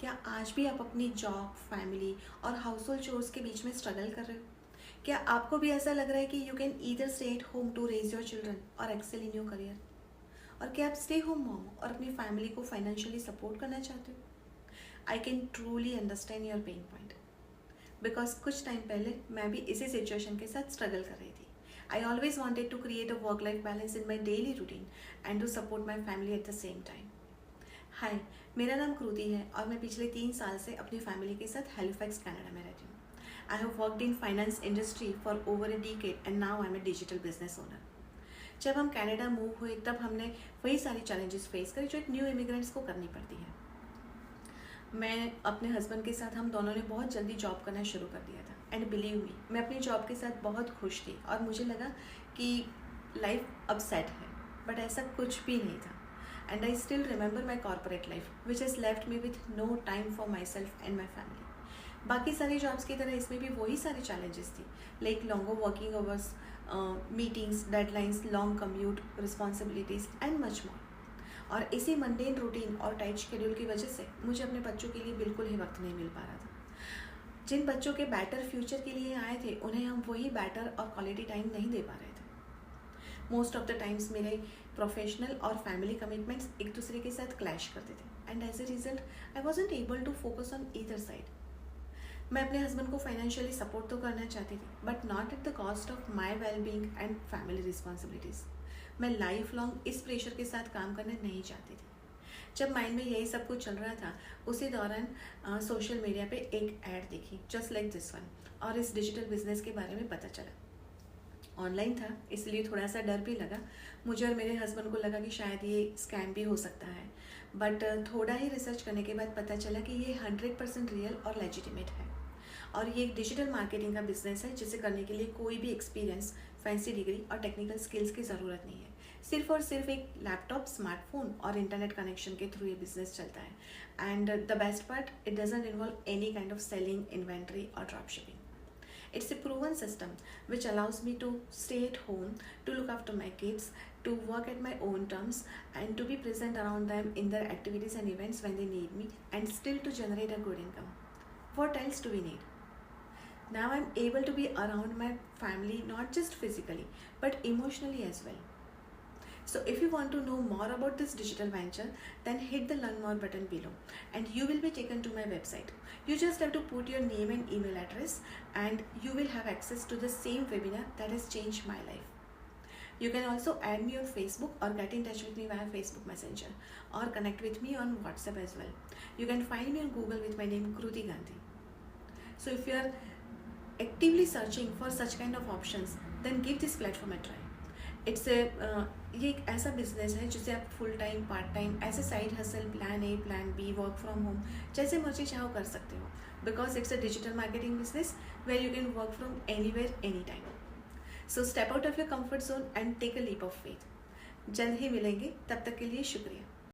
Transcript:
क्या आज भी आप अपनी जॉब, फैमिली और हाउस होल्ड चोर्स के बीच में स्ट्रगल कर रहे हो? क्या आपको भी ऐसा लग रहा है कि you can either stay at home to raise your children और एक्सेल इन योर करियर? और क्या आप स्टे होम मॉम और अपनी फैमिली को फाइनेंशियली सपोर्ट करना चाहते हो? I can truly understand your pain point, because कुछ टाइम पहले मैं भी इसी सिचुएशन के साथ स्ट्रगल कर रही थी. I always wanted to create a work life balance in my daily routine and to support my family at the same time. Hi, मेरा नाम कृति है और मैं पिछले 3 साल से अपनी फैमिली के साथ हैलिफैक्स कनाडा में रहती हूँ. I have worked in finance industry for over a decade and now I am a digital business owner. जब हम कनाडा मूव हुए तब हमने वही सारी चैलेंजेस फेस करी जो एक न्यू इमिग्रेंट्स को करनी पड़ती है. मैं अपने हस्बैंड के साथ, हम दोनों ने बहुत जल्दी जॉब करना शुरू कर दिया था एंड बिलीव मी, मैं अपनी जॉब के साथ बहुत खुश थी और मुझे लगा कि लाइफ अब सेट है, बट ऐसा कुछ भी नहीं था. And I still remember my corporate life, which has left me with no time for myself and my family. बाकी सारी जॉब्स की तरह इसमें भी वही सारी चैलेंजेस थी, like longer working hours, meetings, deadlines, long commute, responsibilities and much more. और इसी मंडेन रूटीन और टाइट शेड्यूल की वजह से मुझे अपने बच्चों के लिए बिल्कुल ही वक्त नहीं मिल पा रहा था. जिन बच्चों के बेटर फ्यूचर के लिए आए थे उन्हें हम वही बेटर और क्वालिटी टाइम नहीं दे पा रहे थे. मोस्ट ऑफ द टाइम्स मेरे प्रोफेशनल और फैमिली कमिटमेंट्स एक दूसरे के साथ क्लैश करते थे and as a result I wasn't able to focus on either side. मैं अपने हस्बैंड को फाइनेंशियली सपोर्ट तो करना चाहती थी, but not at the cost of my well being and family responsibilities. मैं लाइफ लॉन्ग इस प्रेशर के साथ काम करना नहीं चाहती थी. जब माइंड में यही सब कुछ चल रहा था, उसी दौरान सोशल मीडिया पे एक ऐड दिखी जस्ट लाइक दिस वन, और इस डिजिटल बिजनेस के बारे में पता चला. ऑनलाइन था इसलिए थोड़ा सा डर भी लगा. मुझे और मेरे हस्बैंड को लगा कि शायद ये स्कैम भी हो सकता है, बट थोड़ा ही रिसर्च करने के बाद पता चला कि ये 100% रियल और लेजिटिमेट है. और ये एक डिजिटल मार्केटिंग का बिजनेस है जिसे करने के लिए कोई भी एक्सपीरियंस, फैंसी डिग्री और टेक्निकल स्किल्स की ज़रूरत नहीं है. सिर्फ और सिर्फ एक लैपटॉप, स्मार्टफोन और इंटरनेट कनेक्शन के थ्रू ये बिजनेस चलता है. And the best part, it doesn't involve any kind of selling, inventory और drop shipping. It's a proven system which allows me to stay at home, to look after my kids, to work at my own terms, and to be present around them in their activities and events when they need me, and still to generate a good income. What else do we need? Now I'm able to be around my family not just physically, but emotionally as well. So if you want to know more about this digital venture, then hit the learn more button below and you will be taken to my website. You just have to put your name and email address and you will have access to the same webinar that has changed my life. You can also add me on Facebook or get in touch with me via Facebook Messenger or connect with me on WhatsApp as well. You can find me on Google with my name Kruti Gandhi. So if you are actively searching for such kind of options, then give this platform a try. It's ये एक ऐसा business है जिसे आप full time, part time, ऐसे side hustle, plan A, plan B, work from home, जैसे मर्जी चाहो कर सकते हो, because it's a digital marketing business where you can work from anywhere, any time. So step out of your comfort zone and take a leap of faith. जल्द ही मिलेंगे, तब तक के लिए शुक्रिया.